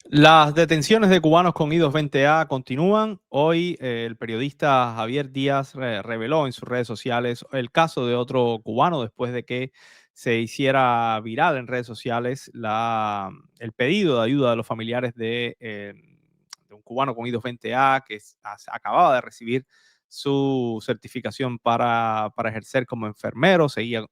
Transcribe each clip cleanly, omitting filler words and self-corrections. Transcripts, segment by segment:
Las detenciones de cubanos con I-220A continúan. Hoy el periodista Javier Díaz reveló en sus redes sociales el caso de otro cubano después de que se hiciera viral en redes sociales el pedido de ayuda de los familiares de un cubano con I-220A que acababa de recibir su certificación para ejercer como enfermero, seguía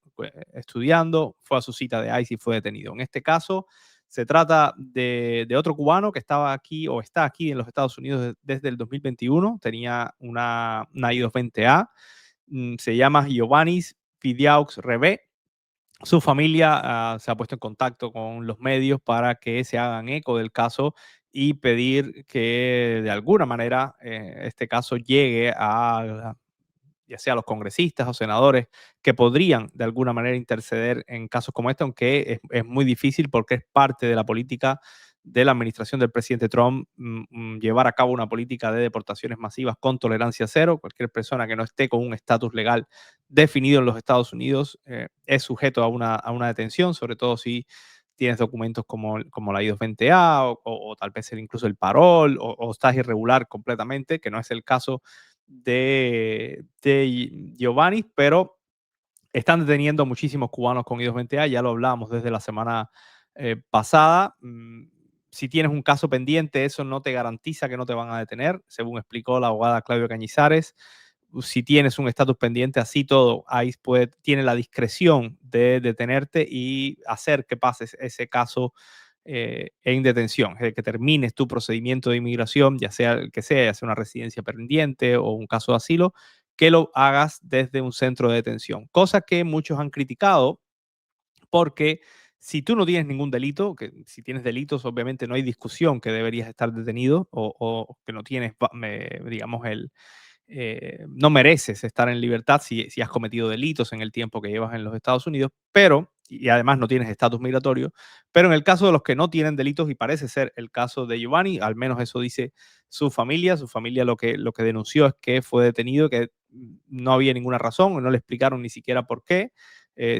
estudiando, fue a su cita de ICE y fue detenido. En este caso, se trata de otro cubano que estaba aquí o está aquí en los Estados Unidos desde el 2021. Tenía una I-220A. Se llama Giovannis Fidiaux Rebé. Su familia se ha puesto en contacto con los medios para que se hagan eco del caso y pedir que de alguna manera este caso llegue a ya sea los congresistas o senadores que podrían de alguna manera interceder en casos como este, aunque es muy difícil porque es parte de la política de la administración del presidente Trump llevar a cabo una política de deportaciones masivas con tolerancia cero. Cualquier persona que no esté con un estatus legal definido en los Estados Unidos es sujeto a una detención, sobre todo si tienes documentos como la I-220A o tal vez incluso el parol o estás irregular completamente, que no es el caso de Giovanni, pero están deteniendo muchísimos cubanos con I-220A, ya lo hablábamos desde la semana pasada. Si tienes un caso pendiente, eso no te garantiza que no te van a detener, según explicó la abogada Claudia Cañizares. Si tienes un estatus pendiente, así todo, ICE tiene la discreción de detenerte y hacer que pases ese caso en detención, es decir, que termines tu procedimiento de inmigración, ya sea el que sea, ya sea una residencia pendiente o un caso de asilo, que lo hagas desde un centro de detención. Cosa que muchos han criticado porque si tú no tienes ningún delito, que si tienes delitos, obviamente no hay discusión que deberías estar detenido o que no tienes, digamos, no mereces estar en libertad si has cometido delitos en el tiempo que llevas en los Estados Unidos, pero, y además no tienes estatus migratorio, pero en el caso de los que no tienen delitos, y parece ser el caso de Giovanni, al menos eso dice su familia lo que denunció es que fue detenido, que no había ninguna razón, no le explicaron ni siquiera por qué,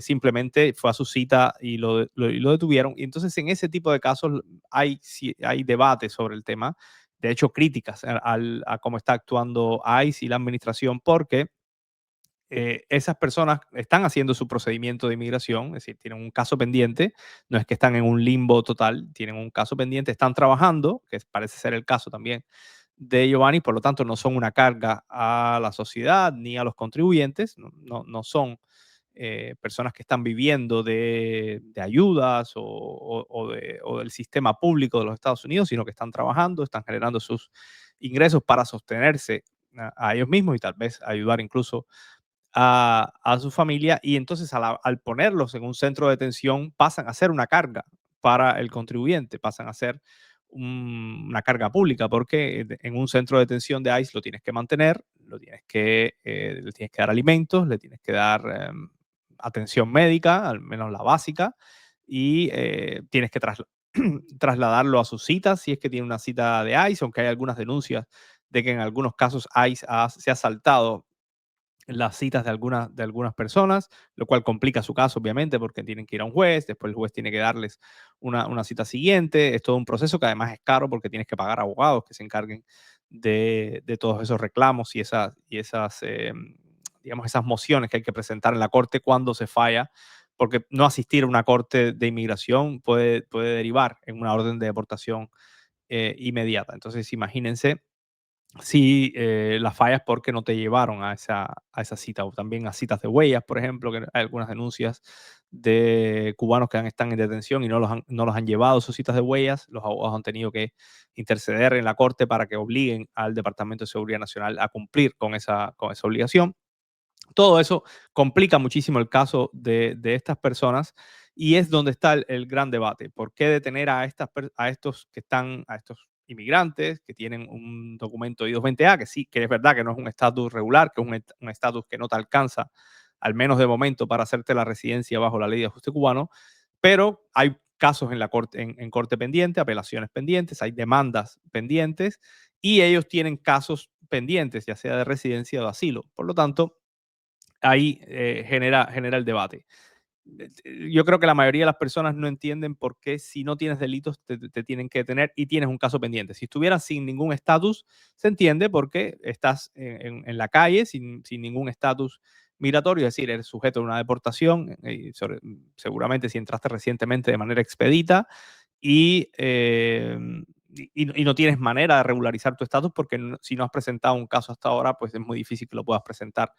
simplemente fue a su cita y lo detuvieron. Y entonces en ese tipo de casos hay debate sobre el tema, de hecho críticas a cómo está actuando ICE y la administración, porque esas personas están haciendo su procedimiento de inmigración, es decir, tienen un caso pendiente, no es que están en un limbo total, tienen un caso pendiente, están trabajando, que parece ser el caso también de Giovanni, por lo tanto no son una carga a la sociedad ni a los contribuyentes, no son personas que están viviendo de ayudas o del sistema público de los Estados Unidos, sino que están trabajando, están generando sus ingresos para sostenerse a ellos mismos y tal vez ayudar incluso a su familia. Y entonces al ponerlos en un centro de detención pasan a ser una carga para el contribuyente, pasan a ser una carga pública, porque en un centro de detención de ICE lo tienes que mantener, le tienes que dar alimentos, le tienes que dar atención médica, al menos la básica, y tienes que trasladarlo a sus citas, si es que tiene una cita de ICE, aunque hay algunas denuncias de que en algunos casos ICE se ha saltado las citas de algunas personas, lo cual complica su caso, obviamente, porque tienen que ir a un juez, después el juez tiene que darles una cita siguiente. Es todo un proceso que además es caro porque tienes que pagar abogados que se encarguen de todos esos reclamos y digamos, esas mociones que hay que presentar en la corte cuando se falla, porque no asistir a una corte de inmigración puede derivar en una orden de deportación inmediata. Entonces, imagínense si las fallas porque no te llevaron a esa cita, o también a citas de huellas, por ejemplo, que hay algunas denuncias de cubanos que están en detención y no los han llevado a sus citas de huellas. Los abogados han tenido que interceder en la corte para que obliguen al Departamento de Seguridad Nacional a cumplir con esa obligación. Todo eso complica muchísimo el caso de estas personas y es donde está el gran debate. ¿Por qué detener a estos inmigrantes que tienen un documento I-220A, que sí, que es verdad que no es un estatus regular, que es un estatus que no te alcanza, al menos de momento, para hacerte la residencia bajo la ley de ajuste cubano, pero hay casos en la corte, en corte pendiente, apelaciones pendientes, hay demandas pendientes y ellos tienen casos pendientes, ya sea de residencia o de asilo. Por lo tanto, ahí genera el debate. yo creo que la mayoría de las personas no entienden por qué si no tienes delitos te tienen que detener y tienes un caso pendiente. Si estuvieras sin ningún estatus, se entiende porque estás en la calle sin ningún estatus migratorio, es decir, eres sujeto a una deportación, seguramente si entraste recientemente de manera expedita y, y no tienes manera de regularizar tu estatus porque si no has presentado un caso hasta ahora, pues es muy difícil que lo puedas presentar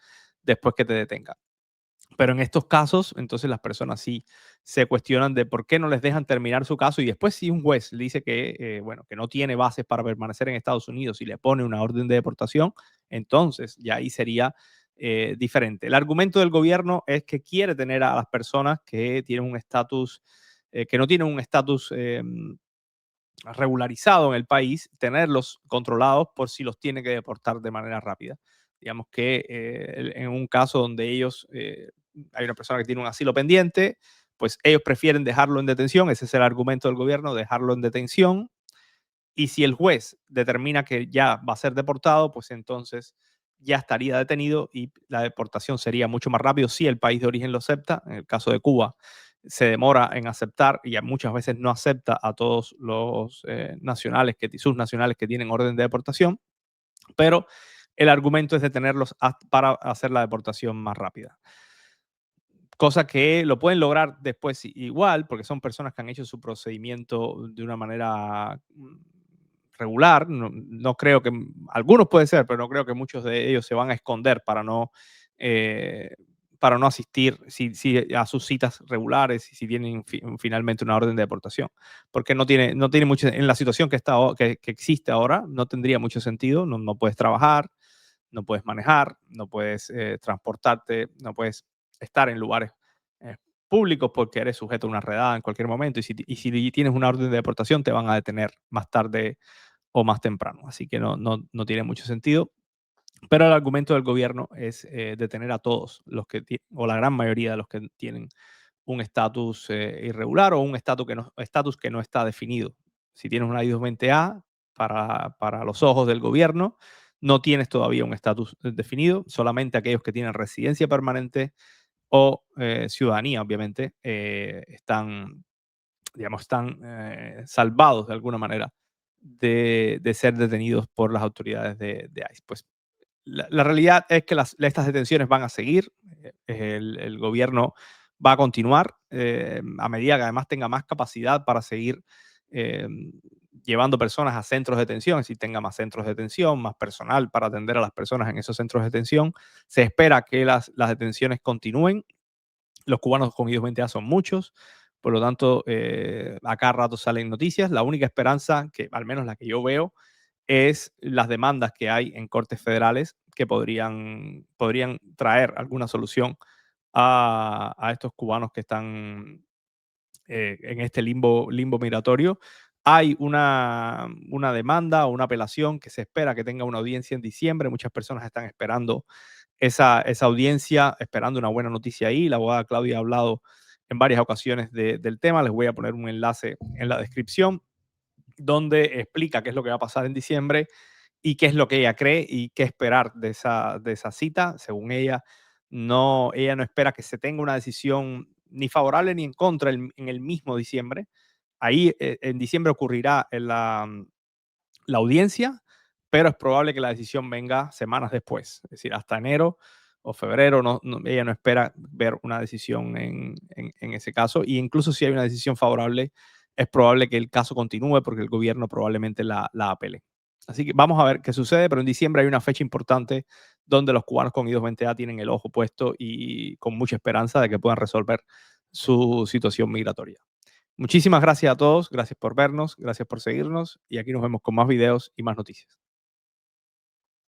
después que te detengan. Pero en estos casos, entonces las personas sí se cuestionan de por qué no les dejan terminar su caso y después si un juez le dice que, bueno, que no tiene bases para permanecer en Estados Unidos y le pone una orden de deportación, entonces ya ahí sería diferente. El argumento del gobierno es que quiere tener a las personas que tienen un estatus, que no tienen un estatus regularizado en el país, tenerlos controlados por si los tiene que deportar de manera rápida. Digamos que en un caso donde ellos, hay una persona que tiene un asilo pendiente, pues ellos prefieren dejarlo en detención, ese es el argumento del gobierno, dejarlo en detención, y si el juez determina que ya va a ser deportado, pues entonces ya estaría detenido y la deportación sería mucho más rápido si el país de origen lo acepta. En el caso de Cuba, se demora en aceptar y muchas veces no acepta a todos los nacionales, sus nacionales que tienen orden de deportación, pero el argumento es detenerlos para hacer la deportación más rápida. Cosa que lo pueden lograr después igual, porque son personas que han hecho su procedimiento de una manera regular. No creo que, algunos puede ser, pero no creo que muchos de ellos se van a esconder eh, para no asistir a sus citas regulares y si tienen finalmente una orden de deportación. Porque no tiene mucho, en la situación que existe ahora, no tendría mucho sentido, no puedes trabajar, no puedes manejar, no puedes transportarte, no puedes estar en lugares eh, públicos porque eres sujeto a una redada en cualquier momento y si tienes una orden de deportación te van a detener más tarde o más temprano. Así que no tiene mucho sentido. Pero el argumento del gobierno es detener a todos los que o la gran mayoría de los que tienen un estatus irregular o un estatus que no está definido. Si tienes una I-220A, para los ojos del gobierno, no tienes todavía un estatus definido, solamente aquellos que tienen residencia permanente o ciudadanía, obviamente, están salvados de alguna manera de ser detenidos por las autoridades de ICE. Pues la realidad es que estas detenciones van a seguir, el gobierno va a continuar a medida que además tenga más capacidad para seguir eh, llevando personas a centros de detención, si tenga más centros de detención, más personal para atender a las personas en esos centros de detención. Se espera que las detenciones continúen. Los cubanos con I-220A son muchos, por lo tanto, a cada rato salen noticias. La única esperanza, que al menos la que yo veo, es las demandas que hay en cortes federales que podrían traer alguna solución a estos cubanos que están en este limbo migratorio. Hay una demanda o una apelación que se espera que tenga una audiencia en diciembre. Muchas personas están esperando esa audiencia, esperando una buena noticia ahí. La abogada Claudia ha hablado en varias ocasiones del tema. Les voy a poner un enlace en la descripción donde explica qué es lo que va a pasar en diciembre y qué es lo que ella cree y qué esperar de esa cita. Según ella no espera que se tenga una decisión ni favorable ni en contra en el mismo diciembre. Ahí en diciembre ocurrirá la audiencia, pero es probable que la decisión venga semanas después, es decir, hasta enero o febrero. Ella no espera ver una decisión en ese caso, y incluso si hay una decisión favorable, es probable que el caso continúe porque el gobierno probablemente la apele. Así que vamos a ver qué sucede, pero en diciembre hay una fecha importante donde los cubanos con I-220A tienen el ojo puesto y con mucha esperanza de que puedan resolver su situación migratoria. Muchísimas gracias a todos, gracias por vernos, gracias por seguirnos y aquí nos vemos con más videos y más noticias.